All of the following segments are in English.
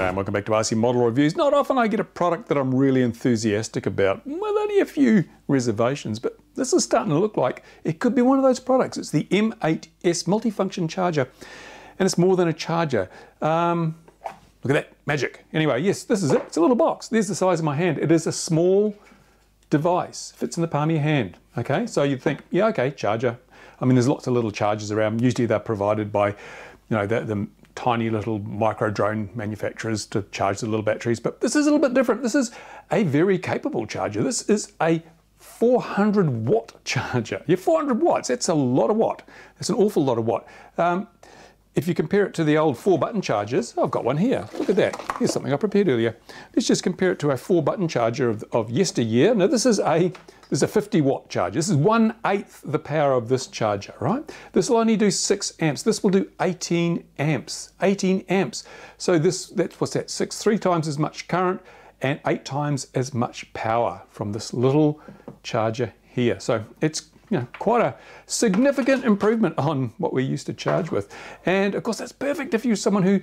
G'day and welcome back to RC Model Reviews. Not often I get a product that I'm really enthusiastic about, with only a few reservations, but this is starting to look like it could be one of those products. It's the M8S Multifunction Charger, and it's more than a charger. Look at that, magic. Anyway, yes, this is it. It's a little box. There's the size of my hand. It is a small device, fits in the palm of your hand. Okay, so you'd think, yeah, okay, charger. I mean, there's lots of little chargers around. Usually they're provided by, the tiny little micro drone manufacturers to charge the little batteries, but this is a little bit different. This is a very capable charger. This is a 400 watt charger. Yeah, 400 watts, that's a lot of watt. That's an awful lot of watt. If you compare it to the old 4-button chargers, I've got one here. Look at that. Here's something I prepared earlier. Let's just compare it to a 4-button charger of yesteryear. Now this is a 50-watt charger. This is 1/8 the power of this charger, right? This will only do 6 amps. This will do 18 amps. 18 amps. So what's that? 3 times as much current and 8 times as much power from this little charger here. So it's quite a significant improvement on what we used to charge with. And of course, that's perfect if you're someone who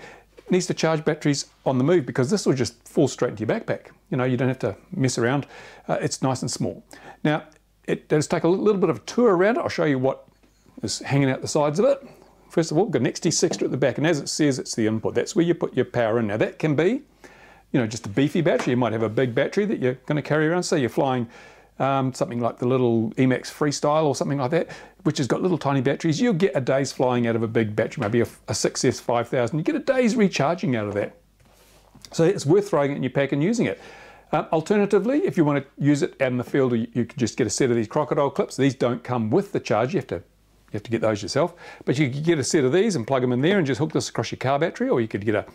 needs to charge batteries on the move, because this will just fall straight into your backpack. You don't have to mess around. It's nice and small. Now, let's take a little bit of a tour around it. I'll show you what is hanging out the sides of it. First of all, we've got an XT6 at the back, and as it says, it's the input. That's where you put your power in. Now, that can be, just a beefy battery. You might have a big battery that you're going to carry around. Say you're flying something like the little Emax Freestyle or something like that, which has got little tiny batteries. You'll get a day's flying out of a big battery, maybe a 6S 5000. You get a day's recharging out of that. So it's worth throwing it in your pack and using it. Alternatively, if you want to use it out in the field, you could just get a set of these Crocodile Clips. These don't come with the charge. You have to get those yourself. But you could get a set of these and plug them in there and just hook this across your car battery, or you could get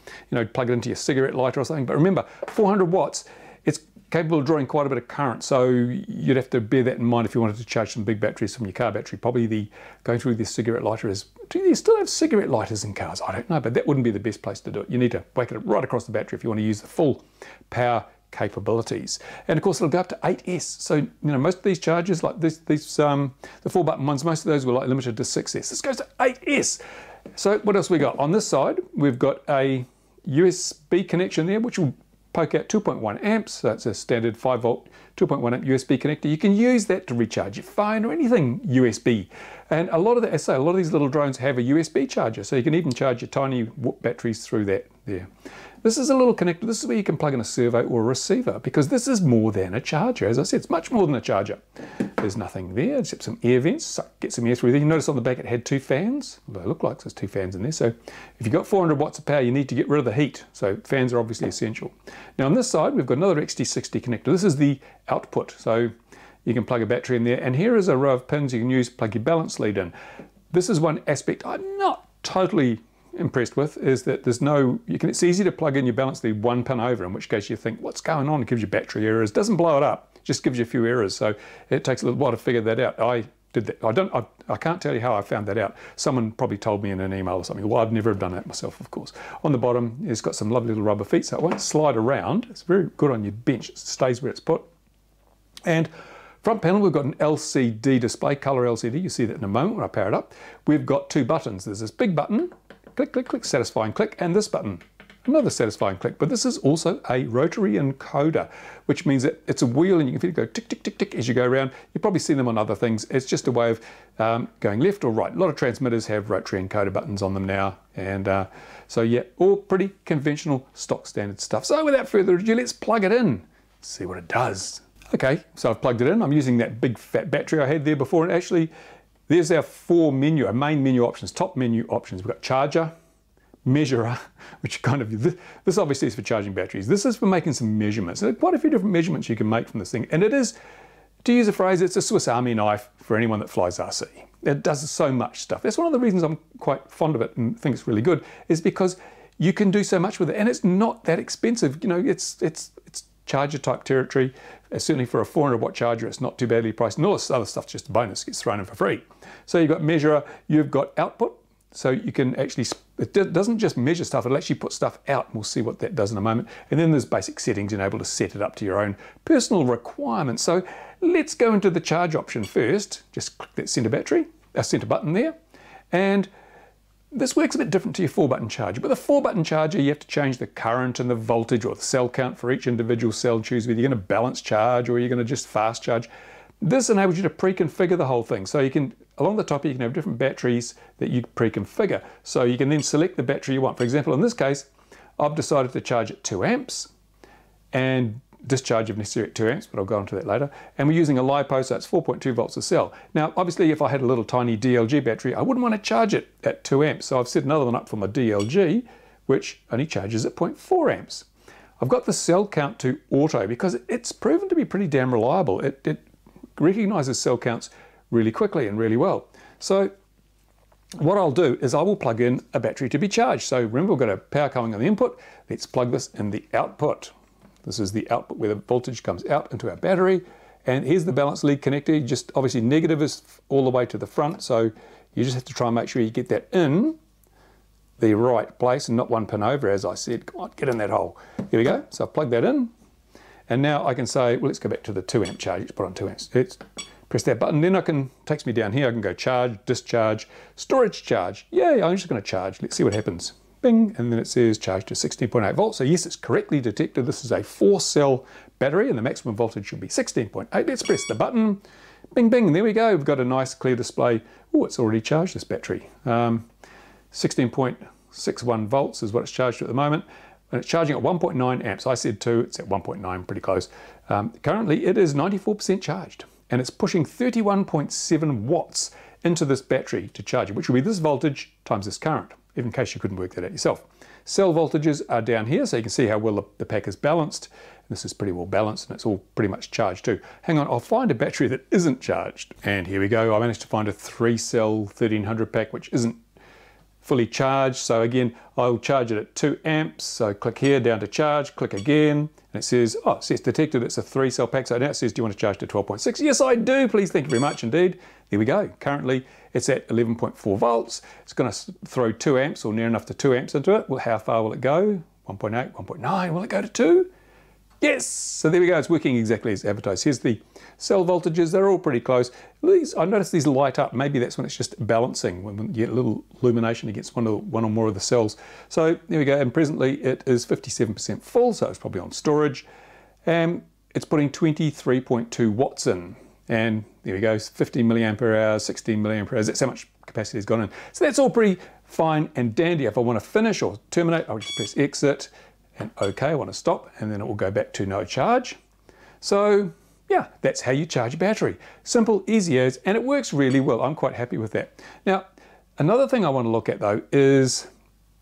plug it into your cigarette lighter or something. But remember, 400 watts, it's capable of drawing quite a bit of current, so you'd have to bear that in mind if you wanted to charge some big batteries from your car battery. Probably going through the cigarette lighter is, do you still have cigarette lighters in cars? I don't know, but that wouldn't be the best place to do it. You need to whack it right across the battery if you want to use the full power capabilities. And of course it'll go up to 8S. So most of these chargers, like the 4-button ones, most of those were limited to 6S. This goes to 8S. So what else we got? On this side, we've got a USB connection there, which will poke out 2.1 amps, so that's a standard 5-volt 2.1 amp USB connector. You can use that to recharge your phone or anything USB. And a lot of these little drones have a USB charger, so you can even charge your tiny batteries through that there. This is a little connector. This is where you can plug in a servo or a receiver, because this is more than a charger. As I said, it's much more than a charger. There's nothing there except some air vents. So get some air through there. You notice on the back it had 2 fans. They look like there's 2 fans in there. So if you've got 400 watts of power, you need to get rid of the heat. So fans are obviously essential. Now on this side, we've got another XT60 connector. This is the output. So you can plug a battery in there. And here is a row of pins you can use to plug your balance lead in. This is one aspect I'm not totally impressed with, is that it's easy to plug in your balance lead 1 pin over, in which case you think, what's going on? It gives you battery errors. Doesn't blow it up, just gives you a few errors. So it takes a little while to figure that out. I did that. I can't tell you how I found that out. Someone probably told me in an email or something. Well, I've never done that myself, of course. On the bottom, it's got some lovely little rubber feet, so it won't slide around. It's very good on your bench. It stays where it's put. And front panel, we've got an LCD display, color LCD. You see that in a moment when I power it up. We've got 2 buttons. There's this big button, click, click, click, satisfying click, and this button, another satisfying click. But this is also a rotary encoder, which means that it's a wheel and you can feel it go tick, tick, tick, tick as you go around. You probably see them on other things. It's just a way of going left or right. A lot of transmitters have rotary encoder buttons on them now. And so yeah, all pretty conventional stock standard stuff. So without further ado, let's plug it in, see what it does. Okay, so I've plugged it in. I'm using that big fat battery I had there before, and actually there's our our main menu options, top menu options. We've got charger, measurer, which this obviously is for charging batteries. This is for making some measurements. There are quite a few different measurements you can make from this thing. And it is, to use a phrase, it's a Swiss Army knife for anyone that flies RC. It does so much stuff. That's one of the reasons I'm quite fond of it and think it's really good, is because you can do so much with it. And it's not that expensive. It's charger type territory. Certainly for a 400 watt charger, it's not too badly priced. And all this other stuff's just a bonus, gets thrown in for free. So you've got measurer, you've got output. So you can actually, it doesn't just measure stuff, it'll actually put stuff out. And we'll see what that does in a moment. And then there's basic settings and able to set it up to your own personal requirements. So let's go into the charge option first. Just click that center button there. And this works a bit different to your 4-button charger, but the 4-button charger, you have to change the current and the voltage or the cell count for each individual cell, choose whether you're going to balance charge or you're going to just fast charge. This enables you to pre-configure the whole thing. So you can, along the top, you can have different batteries that you pre-configure. So you can then select the battery you want. For example, in this case, I've decided to charge at 2 amps and discharge if necessary at 2 amps, but I'll go into that later. And we're using a LiPo, so it's 4.2 volts a cell. Now, obviously, if I had a little tiny DLG battery, I wouldn't want to charge it at 2 amps. So I've set another one up for my DLG, which only charges at 0.4 amps. I've got the cell count to auto because it's proven to be pretty damn reliable. It recognizes cell counts really quickly and really well. So what I'll do is I will plug in a battery to be charged. So remember, we've got a power coming on the input. Let's plug this in the output. This is the output where the voltage comes out into our battery. And here's the balance lead connector. Just obviously negative is all the way to the front. So you just have to try and make sure you get that in the right place and not one pin over, as I said. Come on, get in that hole. Here we go. So I've plugged that in. And now I can say, well, let's go back to the 2 amp charge. Let's put on 2 amps. Let's press that button. Then takes me down here. I can go charge, discharge, storage charge. Yay, I'm just going to charge. Let's see what happens. Bing, and then it says charge to 16.8 volts. So yes, it's correctly detected. This is a 4-cell battery and the maximum voltage should be 16.8. Let's press the button. Bing, bing, and there we go. We've got a nice clear display. Oh, it's already charged, this battery. 16.61 volts is what it's charged to at the moment. And it's charging at 1.9 amps. I said 2, it's at 1.9, pretty close. Currently, it is 94% charged. And it's pushing 31.7 watts into this battery to charge it, which will be this voltage times this current, even in case you couldn't work that out yourself. Cell voltages are down here, so you can see how well the pack is balanced. This is pretty well balanced, and it's all pretty much charged too. Hang on, I'll find a battery that isn't charged. And here we go. I managed to find a 3-cell 1300 pack, which isn't fully charged. So again, I'll charge it at 2 amps. So click here, down to charge, click again. And it says, oh, it says detected, it's a 3-cell pack. So now it says, do you want to charge to 12.6? Yes, I do. Please, thank you very much indeed. There we go. Currently, it's at 11.4 volts. It's going to throw 2 amps or near enough to 2 amps into it. Well, how far will it go? 1.8, 1.9. Will it go to 2? Yes. So there we go. It's working exactly as advertised. Here's the cell voltages. They're all pretty close. I noticed these light up. Maybe that's when it's just balancing, when you get a little illumination against one or more of the cells. So there we go. And presently it is 57% full. So it's probably on storage. And it's putting 23.2 watts in. And there we go, 15 milliampere hours, 16 milliampere hours. That's how much capacity has gone in. So that's all pretty fine and dandy. If I want to finish or terminate, I'll just press exit and OK. I want to stop, and then it will go back to no charge. So yeah, that's how you charge a battery. Simple, easy as, and it works really well. I'm quite happy with that. Now, another thing I want to look at though is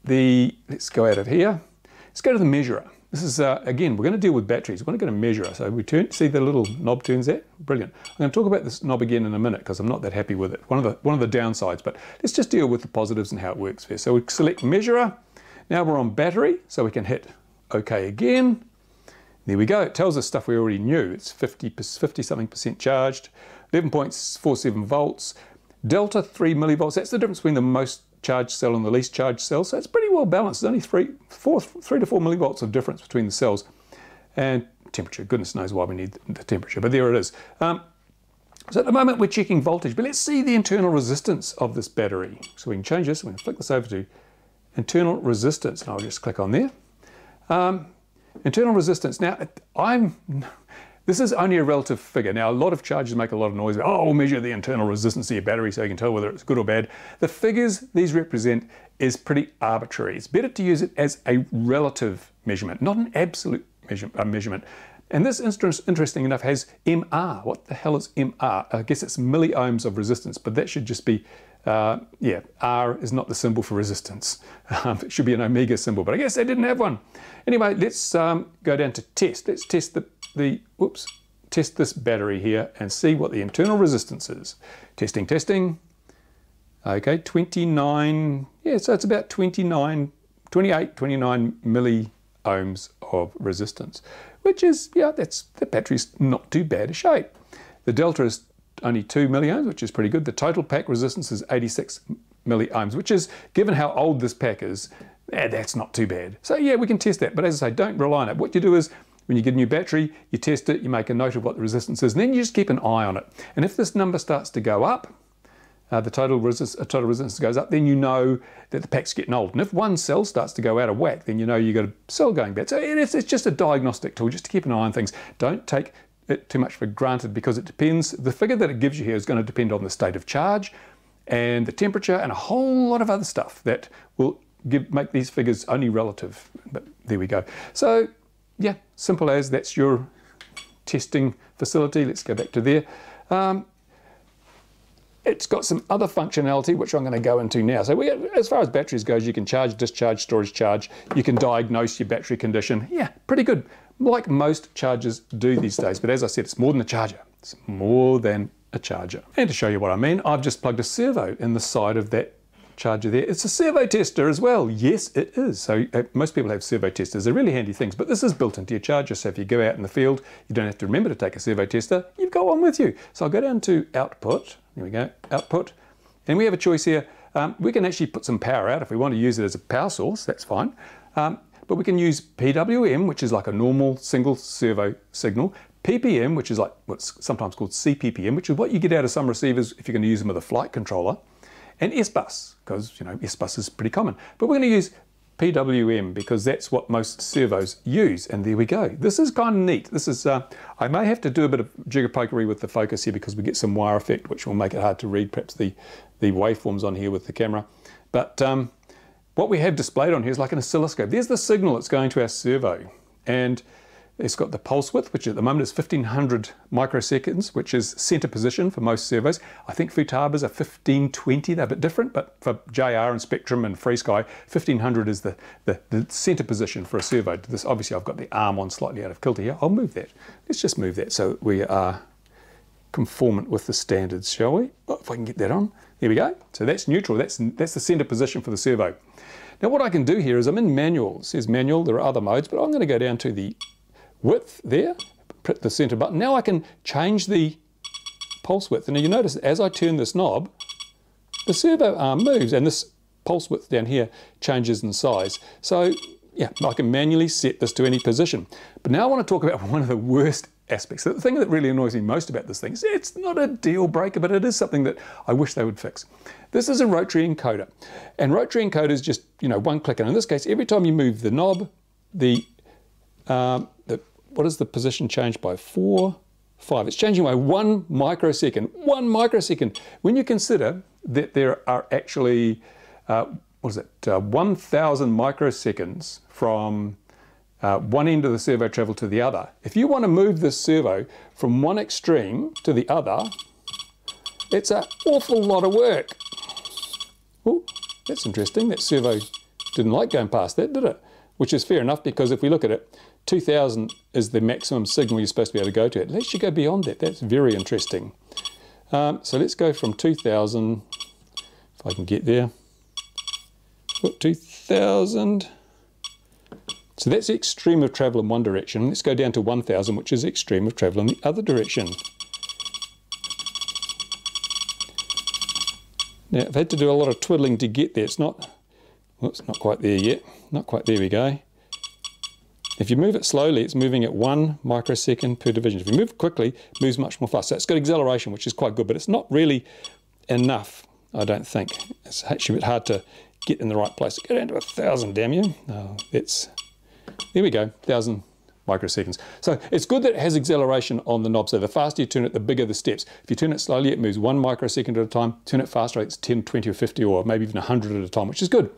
let's go out of here. Let's go to the measurer. This is, again, we're going to deal with batteries. We're going to get a measurer. So we see the little knob turns there? Brilliant. I'm going to talk about this knob again in a minute because I'm not that happy with it. One of the downsides, but let's just deal with the positives and how it works first. So we select measurer. Now we're on battery, so we can hit OK again. There we go. It tells us stuff we already knew. It's 50-something% charged, 11.47 volts, delta 3 millivolts. That's the difference between the most charged cell and the least charged cell. So it's pretty well balanced. There's only 3 to 4 millivolts of difference between the cells. And temperature. Goodness knows why we need the temperature, but there it is. So at the moment we're checking voltage, but let's see the internal resistance of this battery. So we can change this. We're going to flick this over to internal resistance, and I'll just click on there. Internal resistance. Now, this is only a relative figure. Now, a lot of chargers make a lot of noise. Oh, we'll measure the internal resistance of your battery so you can tell whether it's good or bad. The figures these represent is pretty arbitrary. It's better to use it as a relative measurement, not an absolute measurement. And this, interesting enough, has MR. What the hell is MR? I guess it's milliohms of resistance, but that should just be, yeah, R is not the symbol for resistance. It should be an omega symbol, but I guess they didn't have one. Anyway, let's go down to test. Let's test test this battery here and see what the internal resistance is. Testing, testing. Okay, 29, yeah, so it's about 28, 29 milliohms of resistance, which is, yeah, the battery's not too bad a shape. The delta is only 2 milliohms, which is pretty good. The total pack resistance is 86 milliohms, which is, given how old this pack is, that's not too bad. So yeah, we can test that, but as I say, don't rely on it. What you do is, when you get a new battery, you test it, you make a note of what the resistance is, and then you just keep an eye on it. And if this number starts to go up, the total resistance goes up, then you know that the pack's getting old. And if one cell starts to go out of whack, then you know you've got a cell going bad. So it's just a diagnostic tool, just to keep an eye on things. Don't take it too much for granted, because it depends. The figure that it gives you here is going to depend on the state of charge and the temperature and a whole lot of other stuff that will make these figures only relative. But there we go. So yeah, simple as that's your testing facility. Let's go back to there. It's got some other functionality which I'm going to go into now. So as far as batteries goes, you can charge, discharge, storage charge. You can diagnose your battery condition. Yeah, pretty good, like most chargers do these days. But as I said, it's more than a charger. It's more than a charger. And to show you what I mean, I've just plugged a servo in the side of that charger there. It's a servo-tester as well. Yes, it is. So most people have servo-testers. They're really handy things, but this is built into your charger. So if you go out in the field, you don't have to remember to take a servo-tester. You've got one with you. So I'll go down to output. There we go, output. And we have a choice here. We can actually put some power out if we want to use it as a power source. That's fine. But we can use PWM, which is like a normal single servo signal. PPM, which is like what's sometimes called CPPM, which is what you get out of some receivers if you're going to use them with a flight controller. And SBUS, because, you know, SBUS is pretty common. But we're going to use PWM because that's what most servos use. And there we go. This is kind of neat. This is, I may have to do a bit of jigger-pokery with the focus here because we get some wire effect, which will make it hard to read perhaps the waveforms on here with the camera. But what we have displayed on here is like an oscilloscope. There's the signal that's going to our servo. And it's got the pulse width, which at the moment is 1500 microseconds, which is center position for most servos. I think Futaba's are 1520, they're a bit different, but for JR and Spectrum and FreeSky, 1500 is the center position for a servo. This, obviously I've got the arm on slightly out of kilter here. I'll move that. Let's just move that so we are conformant with the standards, shall we? Oh, if I can get that on. There we go. So that's neutral. That's the center position for the servo. Now what I can do here is I'm in manual. It says manual. There are other modes, but I'm going to go down to the width there, hit the center button. Now I can change the pulse width. And you notice as I turn this knob, the servo arm moves and this pulse width down here changes in size. So yeah, I can manually set this to any position. But now I want to talk about one of the worst aspects. The thing that really annoys me most about this thing is it's not a deal breaker, but it is something that I wish they would fix. This is a rotary encoder. And rotary encoder is just, you know, one click. And in this case, every time you move the knob, what is the position changed by? 4, 5. It's changing by 1 microsecond. 1 microsecond. When you consider that there are actually, 1,000 microseconds from one end of the servo travel to the other. If you want to move this servo from one extreme to the other, it's an awful lot of work. Oh, that's interesting. That servo didn't like going past that, did it? Which is fair enough, because if we look at it, 2000 is the maximum signal you're supposed to be able to go to. It lets you go beyond that. That's very interesting. So let's go from 2000, if I can get there. 2000. So that's the extreme of travel in one direction. Let's go down to 1000, which is the extreme of travel in the other direction. Now, I've had to do a lot of twiddling to get there. It's not, oops, not quite there yet. Not quite, there we go. If you move it slowly, it's moving at 1 microsecond per division. If you move it quickly, it moves much more fast. So it's got acceleration, which is quite good, but it's not really enough, I don't think. It's actually a bit hard to get in the right place. Go down to 1000, damn you. Oh, there we go, 1000 microseconds. So it's good that it has acceleration on the knob. So the faster you turn it, the bigger the steps. If you turn it slowly, it moves 1 microsecond at a time. Turn it faster, it's 10, 20, or 50, or maybe even 100 at a time, which is good.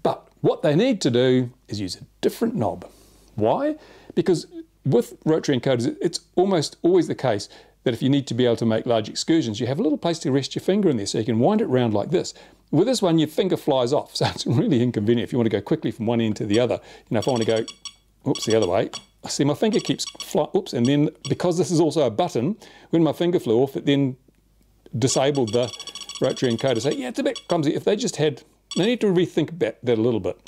But what they need to do is use a different knob. Why? Because with rotary encoders, it's almost always the case that if you need to be able to make large excursions, you have a little place to rest your finger in there, so you can wind it round like this. With this one, your finger flies off, so it's really inconvenient if you want to go quickly from one end to the other. You know, if I want to go, oops, the other way, I see my finger keeps flying, oops, and then because this is also a button, when my finger flew off, it then disabled the rotary encoder. So yeah, it's a bit clumsy. If they just had, they need to rethink about that a little bit.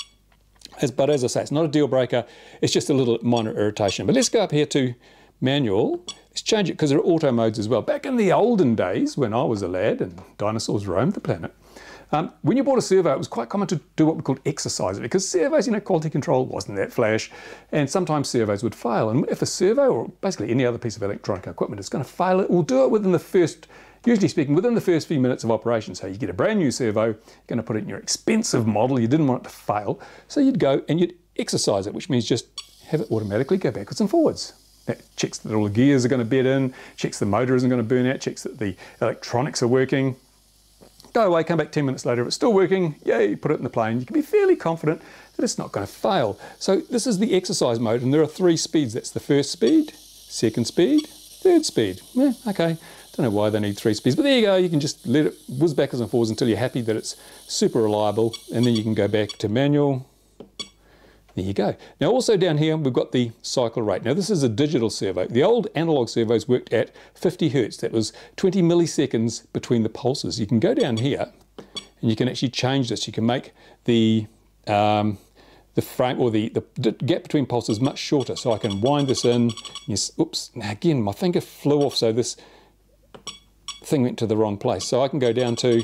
But as I say, it's not a deal breaker, it's just a little minor irritation. But let's go up here to manual. Let's change it because there are auto modes as well. Back in the olden days, when I was a lad and dinosaurs roamed the planet, when you bought a servo, it was quite common to do what we called exercise it, because servos, you know, quality control wasn't that flash, and sometimes servos would fail. And if a servo, or basically any other piece of electronic equipment, is going to fail, it will do it within the first usually speaking, within the first few minutes of operation. So you get a brand new servo, you're going to put it in your expensive model, you didn't want it to fail, so you'd go and you'd exercise it, which means just have it automatically go backwards and forwards. That checks that all the gears are going to bed in, checks the motor isn't going to burn out, checks that the electronics are working. Go away, come back 10 minutes later, if it's still working, yay, put it in the plane. You can be fairly confident that it's not going to fail. So this is the exercise mode, and there are 3 speeds. That's the first speed, second speed, third speed. Yeah, okay, don't know why they need 3 speeds, but there you go. You can just let it whiz backwards and forwards until you're happy that it's super reliable, and then you can go back to manual. There you go. Now also down here we've got the cycle rate. Now this is a digital servo. The old analog servos worked at 50 Hertz. That was 20 milliseconds between the pulses. You can go down here and you can actually change this. You can make the frame or the gap between pulses much shorter. So I can wind this in. Yes, oops, now again my finger flew off, so this thing went to the wrong place. So I can go down to,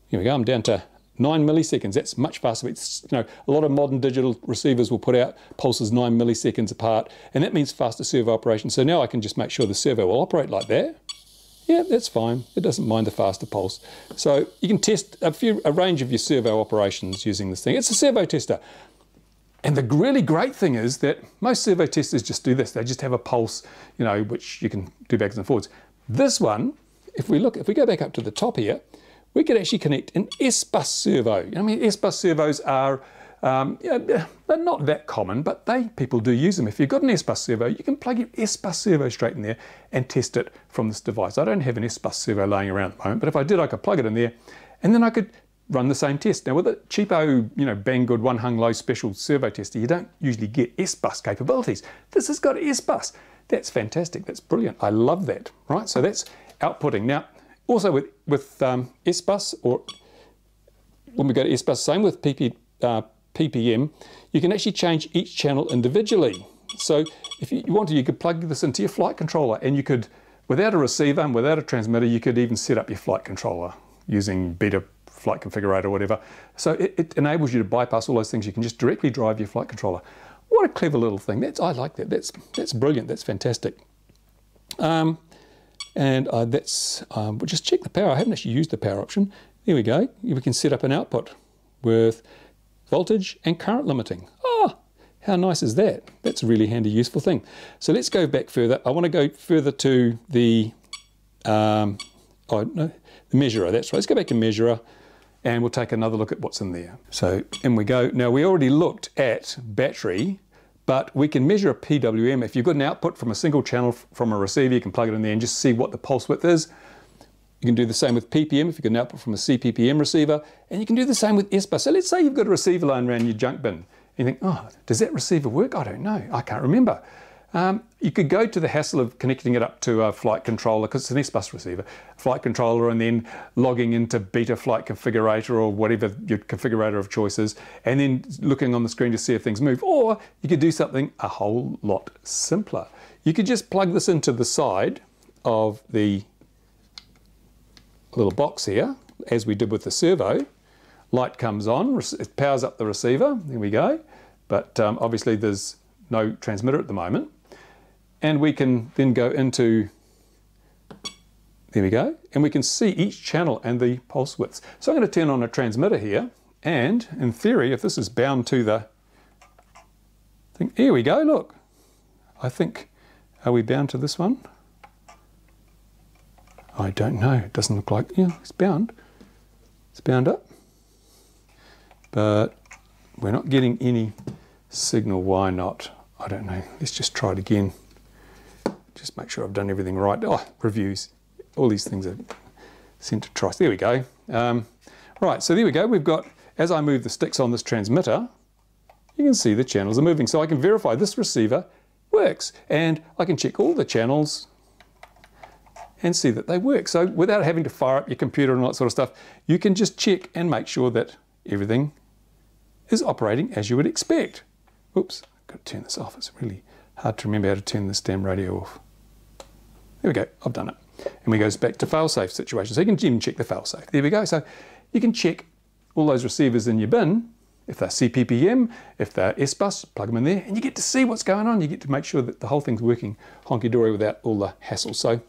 here we go, I'm down to 9 milliseconds. That's much faster. It's, you know, a lot of modern digital receivers will put out pulses 9 milliseconds apart, and that means faster servo operation. So now I can just make sure the servo will operate like that. Yeah, that's fine. It doesn't mind the faster pulse. So you can test a range of your servo operations using this thing. It's a servo tester. And the really great thing is that most servo testers just do this. They just have a pulse, you know, which you can do backwards and forwards. This one, if we go back up to the top here, we could actually connect an SBUS servo. I mean, SBUS servos are, they're not that common, but people do use them. If you've got an SBUS servo, you can plug your SBUS servo straight in there and test it from this device. I don't have an SBUS servo laying around at the moment, but if I did, I could plug it in there, and then I could run the same test. Now with a cheapo, you know, Banggood one hung low special servo tester, you don't usually get SBUS capabilities. This has got SBUS. That's fantastic. That's brilliant. I love that. Right, so that's outputting. Now, also with SBUS, or when we go to SBUS, same with PPM, you can actually change each channel individually. So if you want to, you could plug this into your flight controller, and you could, without a receiver and without a transmitter, you could even set up your flight controller using beta flight configurator or whatever. So it enables you to bypass all those things. You can just directly drive your flight controller. What a clever little thing. I like that. That's brilliant. That's fantastic. And we'll just check the power. I haven't actually used the power option. There we go. We can set up an output with voltage and current limiting. Oh, how nice is that? That's a really handy, useful thing. So let's go back further. I want to go further to the measurer. That's right. Let's go back to measurer, and we'll take another look at what's in there. So in we go. Now we already looked at battery, but we can measure a PWM. If you've got an output from a single channel from a receiver, you can plug it in there and just see what the pulse width is. You can do the same with PPM if you've got an output from a CPPM receiver, and you can do the same with SBUS. So let's say you've got a receiver lying around your junk bin, and you think, oh, does that receiver work? I don't know, I can't remember. You could go to the hassle of connecting it up to a flight controller, because it's an SBUS receiver, flight controller, and then logging into beta flight configurator or whatever your configurator of choice is, and then looking on the screen to see if things move. Or you could do something a whole lot simpler. You could just plug this into the side of the little box here, as we did with the servo. Light comes on, it powers up the receiver, there we go. But obviously there's no transmitter at the moment. And we can then go into, there we go, and we can see each channel and the pulse widths. So I'm going to turn on a transmitter here, and in theory, if this is bound to the thing, here we go, look. I think, are we bound to this one? I don't know, it doesn't look like, yeah, it's bound. It's bound up. But we're not getting any signal. Why not? I don't know. Let's just try it again. Just make sure I've done everything right. Oh, reviews. All these things are sent to trice. There we go. Right, so there we go. We've got, as I move the sticks on this transmitter, you can see the channels are moving. So I can verify this receiver works. And I can check all the channels and see that they work. So without having to fire up your computer and all that sort of stuff, you can just check and make sure that everything is operating as you would expect. Oops, I've got to turn this off. It's really hard to remember how to turn this damn radio off. There we go, I've done it. And we goes back to fail-safe situation. So you can even check the fail-safe. There we go. So you can check all those receivers in your bin. If they're CPPM, if they're SBUS, plug them in there, and you get to see what's going on. You get to make sure that the whole thing's working honky-dory without all the hassle. So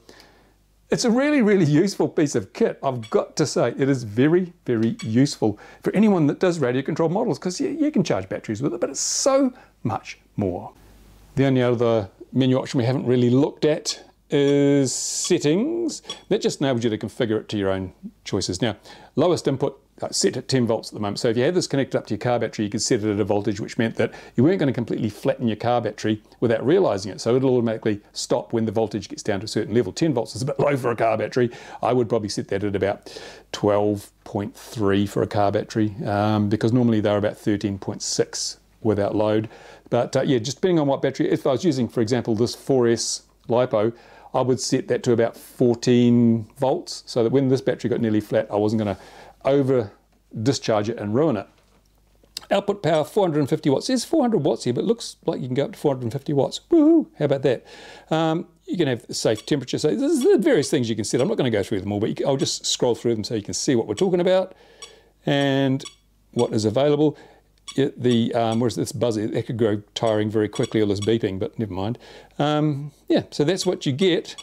It's a really, really useful piece of kit. I've got to say, it is very, very useful for anyone that does radio controlled models, because you can charge batteries with it, but it's so much more. The only other menu option we haven't really looked at is settings. That just enables you to configure it to your own choices. Now, lowest input, set at 10 volts at the moment. So if you had this connected up to your car battery, you could set it at a voltage which meant that you weren't going to completely flatten your car battery without realizing it. So it'll automatically stop when the voltage gets down to a certain level. 10 volts is a bit low for a car battery. I would probably set that at about 12.3 for a car battery, because normally they're about 13.6 without load. But yeah, just depending on what battery, if I was using, for example, this 4S LiPo, I would set that to about 14 volts, so that when this battery got nearly flat, I wasn't going to over discharge it and ruin it. Output power 450 watts. There's 400 watts here, but it looks like you can go up to 450 watts. Woohoo! How about that? You can have safe temperature. So there's various things you can set. I'm not going to go through them all, but I'll just scroll through them so you can see what we're talking about and what is available. Whereas this buzzer, that could grow tiring very quickly, all this beeping, but never mind. Yeah, so that's what you get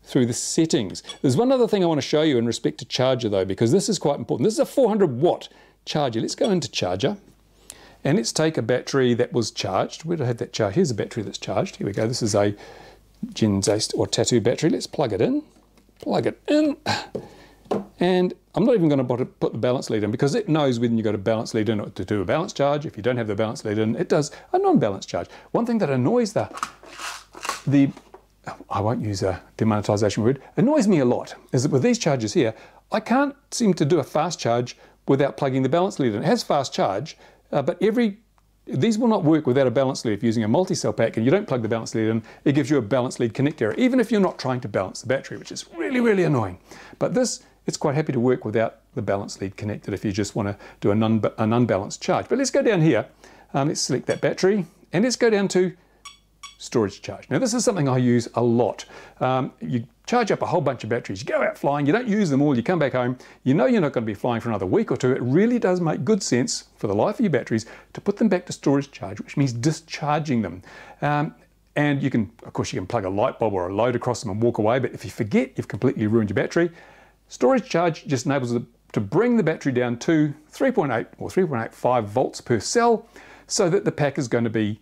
through the settings. There's one other thing I want to show you in respect to charger though, because this is quite important. This is a 400 watt charger. Let's go into charger and let's take a battery that was charged. Where did I have that charge? Here's a battery that's charged. Here we go. This is a Genzaste or Tattoo battery. Let's plug it in. Plug it in. And I'm not even going to put the balance lead in, because it knows when you've got a balance lead in to do a balance charge. If you don't have the balance lead in, it does a non-balance charge. One thing that annoys I won't use a demonetization word, annoys me a lot, is that with these chargers here, I can't seem to do a fast charge without plugging the balance lead in. It has fast charge, but these will not work without a balance lead. If you're using a multi-cell pack and you don't plug the balance lead in, it gives you a balance lead connect error, even if you're not trying to balance the battery, which is really, really annoying. But this, it's quite happy to work without the balance lead connected if you just want to do an unbalanced charge. But let's go down here, let's select that battery, and let's go down to storage charge. Now this is something I use a lot. You charge up a whole bunch of batteries, you go out flying, you don't use them all, you come back home, you know you're not going to be flying for another week or two. It really does make good sense for the life of your batteries to put them back to storage charge, which means discharging them. And you can, of course, you can plug a light bulb or a load across them and walk away, but if you forget, you've completely ruined your battery. Storage charge just enables it to bring the battery down to 3.8 or 3.85 volts per cell, so that the pack is going to be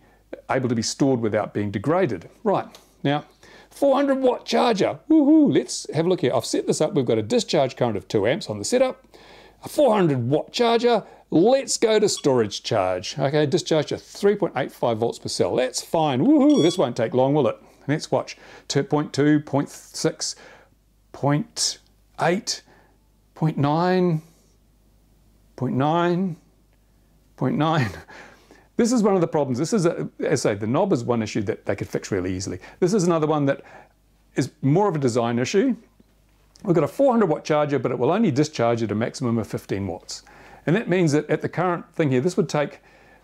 able to be stored without being degraded. Right, now 400 watt charger. Woohoo! Let's have a look here. I've set this up. We've got a discharge current of 2 amps on the setup, a 400 watt charger. Let's go to storage charge. Okay, discharge to 3.85 volts per cell. That's fine. Woohoo! This won't take long, will it? Let's watch. 2.2, 0.6, 0.8, 0.9, 0.9, 0.9. This is one of the problems. This is, as I say, the knob is one issue that they could fix really easily. This is another one that is more of a design issue. We've got a 400 watt charger, but it will only discharge at a maximum of 15 watts. And that means that at the current thing here, this would take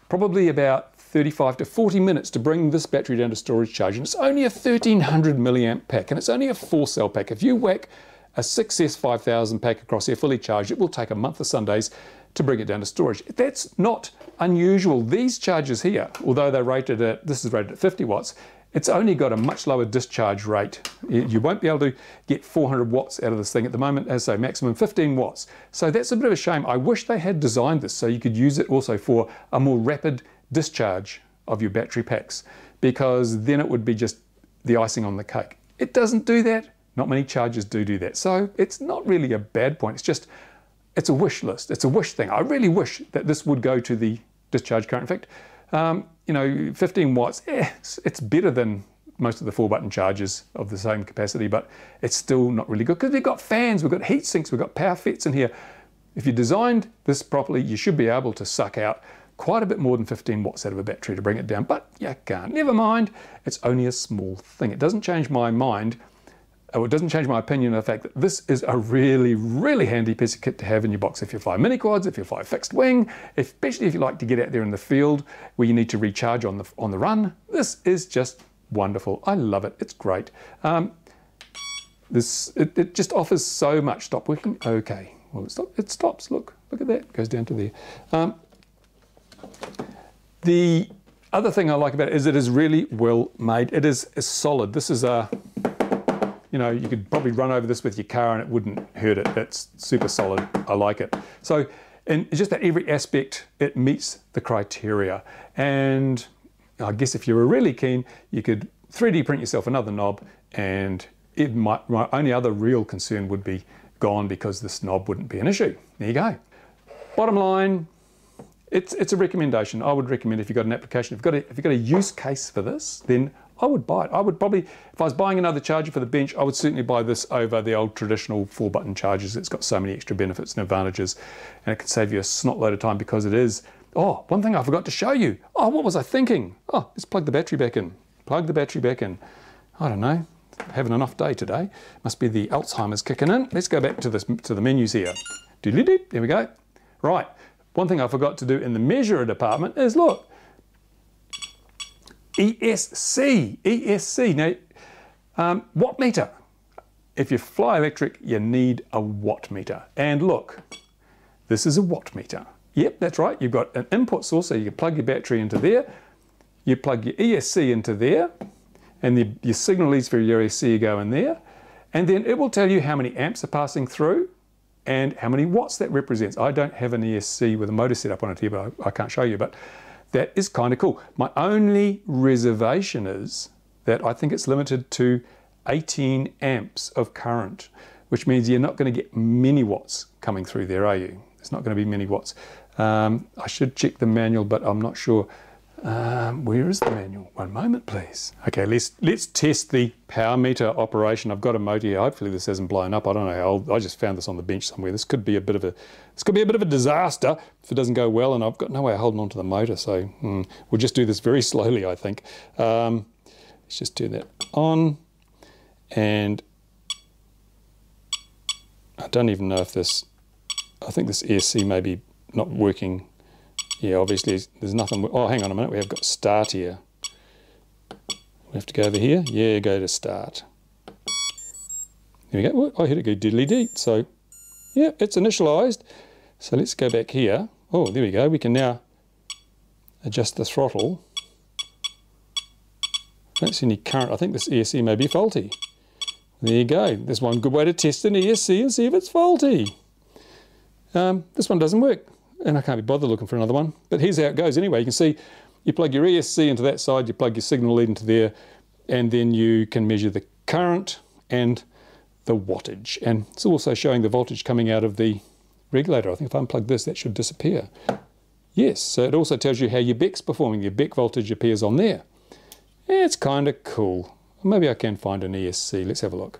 probably about 35 to 40 minutes to bring this battery down to storage charge. And it's only a 1300 milliamp pack, and it's only a 4-cell pack. If you whack a 6S 5000 pack across here fully charged, it will take a month of Sundays to bring it down to storage. That's not unusual. These chargers here, although they're rated at, this is rated at 50 watts, it's only got a much lower discharge rate. You won't be able to get 400 watts out of this thing at the moment, as I say, maximum 15 watts. So that's a bit of a shame. I wish they had designed this so you could use it also for a more rapid discharge of your battery packs, because then it would be just the icing on the cake. It doesn't do that. Not many chargers do that. So it's not really a bad point. It's just, it's a wish list. It's a wish thing. I really wish that this would go to the discharge current. In fact, you know, 15 watts, it's better than most of the 4-button chargers of the same capacity, but it's still not really good, because we've got fans, we've got heat sinks, we've got power FETs in here. If you designed this properly, you should be able to suck out quite a bit more than 15 watts out of a battery to bring it down, but you can't. Never mind, it's only a small thing. It doesn't change my mind. It doesn't change my opinion of the fact that this is a really, really handy piece of kit to have in your box if you fly mini quads, if you fly fixed wing, especially if you like to get out there in the field where you need to recharge on the run. This is just wonderful. I love it. It's great. It just offers so much. Stop working. Okay. Well, it stops. Look at that. It goes down to there. The other thing I like about it is it is really well made. It is solid. This is a you know, you could probably run over this with your car and it wouldn't hurt it. It's super solid. I like it. So, and it's just that every aspect, it meets the criteria. And I guess if you were really keen, you could 3D print yourself another knob, and my only other real concern would be gone because this knob wouldn't be an issue. There you go. Bottom line, it's a recommendation. I would recommend if you've got an application, if you've got a use case for this, then I would buy it. I would probably, if I was buying another charger for the bench, I would certainly buy this over the old traditional 4-button chargers. It's got so many extra benefits and advantages, and it can save you a snot load of time because it is. Oh, one thing I forgot to show you. Oh, what was I thinking? Oh, let's plug the battery back in. Plug the battery back in. I don't know. Having an off day today. Must be the Alzheimer's kicking in. Let's go back to the menus here. Doodly-doo. There we go. Right. One thing I forgot to do in the measurer department is look. ESC. Now, wattmeter. If you fly electric, you need a wattmeter. And look, this is a wattmeter. Yep, that's right. You've got an input source, so you can plug your battery into there. You plug your ESC into there, and your signal leads for your ESC go in there. And then it will tell you how many amps are passing through and how many watts that represents. I don't have an ESC with a motor set up on it here, but I can't show you. But that is kind of cool. My only reservation is that I think it's limited to 18 amps of current, which means you're not going to get many watts coming through there, are you? There's not going to be many watts. I should check the manual, but I'm not sure. Where is the manual? One moment, please. Okay, let's test the power meter operation. I've got a motor here. Hopefully this hasn't blown up. I don't know how old. I just found this on the bench somewhere. This could be a bit of a disaster if it doesn't go well, and I've got no way of holding onto the motor. So we'll just do this very slowly, I think. Let's just turn that on, and I don't even know if this. I think this ESC may be not working. Yeah, obviously there's nothing. Oh, hang on a minute. We have got start here. We have to go over here. Yeah, go to start. There we go. Oh, I hit it go diddly-dee. So, yeah, it's initialized. So let's go back here. Oh, there we go. We can now adjust the throttle. I don't see any current. I think this ESC may be faulty. There you go. There's one good way to test an ESC and see if it's faulty. This one doesn't work, and I can't be bothered looking for another one. But here's how it goes anyway. You can see you plug your ESC into that side, you plug your signal lead into there, and then you can measure the current and the wattage. And it's also showing the voltage coming out of the regulator. I think if I unplug this, that should disappear. Yes, so it also tells you how your BEC's performing. Your BEC voltage appears on there. Yeah, it's kind of cool. Maybe I can find an ESC. Let's have a look.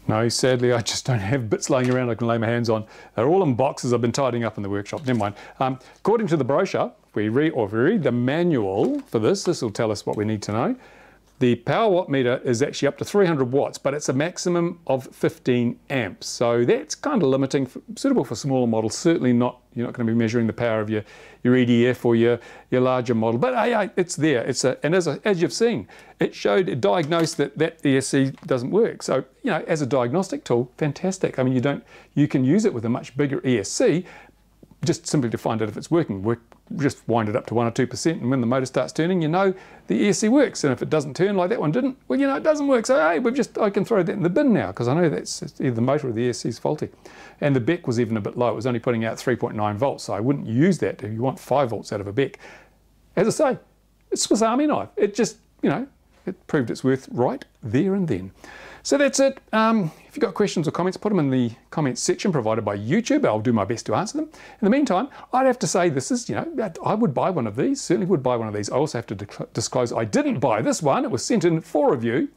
No, sadly, I just don't have bits laying around I can lay my hands on. They're all in boxes I've been tidying up in the workshop. Never mind. According to the brochure, if we read the manual for this will tell us what we need to know. The power watt meter is actually up to 300 watts, but it's a maximum of 15 amps. So that's kind of limiting, suitable for smaller models. Certainly not, you're not going to be measuring the power of your EDF or your larger model. But hey, it's there. And as you've seen, it diagnosed that ESC doesn't work. So, you know, as a diagnostic tool, fantastic. I mean, you can use it with a much bigger ESC, just simply to find out if it's working. Just wind it up to 1 or 2%, and when the motor starts turning, you know the ESC works. And if it doesn't turn like that one didn't, well, you know it doesn't work. So hey, I can throw that in the bin now because I know that's either the motor or the ESC is faulty. And the BEC was even a bit low. It was only putting out 3.9 volts, so I wouldn't use that if you want 5 volts out of a BEC. As I say, it's Swiss Army knife. It just, you know, it proved its worth right there and then. So that's it. If you've got questions or comments, put them in the comments section provided by YouTube. I'll do my best to answer them. In the meantime, I'd have to say this is, you know, I would buy one of these, certainly would buy one of these. I also have to disclose I didn't buy this one. It was sent in for review,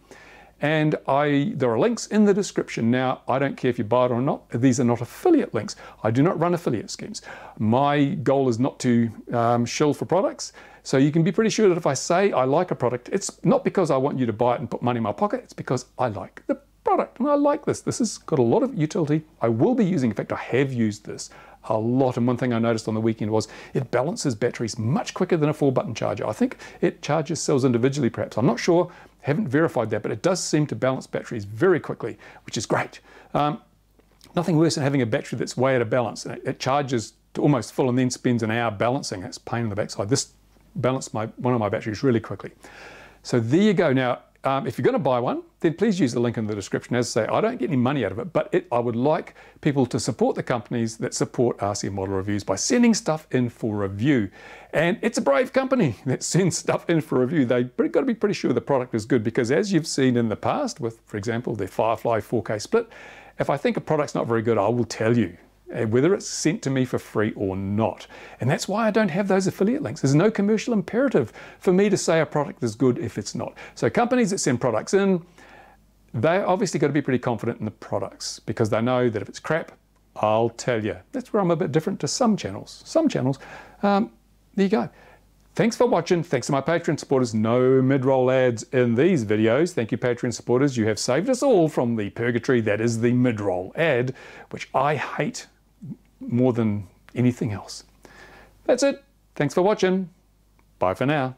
and there are links in the description. Now, I don't care if you buy it or not. These are not affiliate links. I do not run affiliate schemes. My goal is not to shill for products. So you can be pretty sure that if I say I like a product, it's not because I want you to buy it and put money in my pocket. It's because I like the product and I like this. This has got a lot of utility. I will be using, in fact, I have used this a lot. And one thing I noticed on the weekend was it balances batteries much quicker than a 4-button charger. I think it charges cells individually, perhaps. I'm not sure, haven't verified that, but it does seem to balance batteries very quickly, which is great. Nothing worse than having a battery that's way out of balance. It charges to almost full and then spends an hour balancing. That's a pain in the backside. This balanced one of my batteries really quickly. So there you go. Now, if you're going to buy one, then please use the link in the description. As I say, I don't get any money out of it, but I would like people to support the companies that support RC model reviews by sending stuff in for review. And it's a brave company that sends stuff in for review. They've got to be pretty sure the product is good, because as you've seen in the past with, for example, the Firefly 4K split, if I think a product's not very good, I will tell you, whether it's sent to me for free or not. And that's why I don't have those affiliate links. There's no commercial imperative for me to say a product is good if it's not. So companies that send products in, they obviously got to be pretty confident in the products, because they know that if it's crap, I'll tell you. That's where I'm a bit different to some channels. There you go. Thanks for watching. Thanks to my Patreon supporters. No mid-roll ads in these videos. Thank you, Patreon supporters. You have saved us all from the purgatory that is the mid-roll ad, which I hate more than anything else. That's it. Thanks for watching. Bye for now.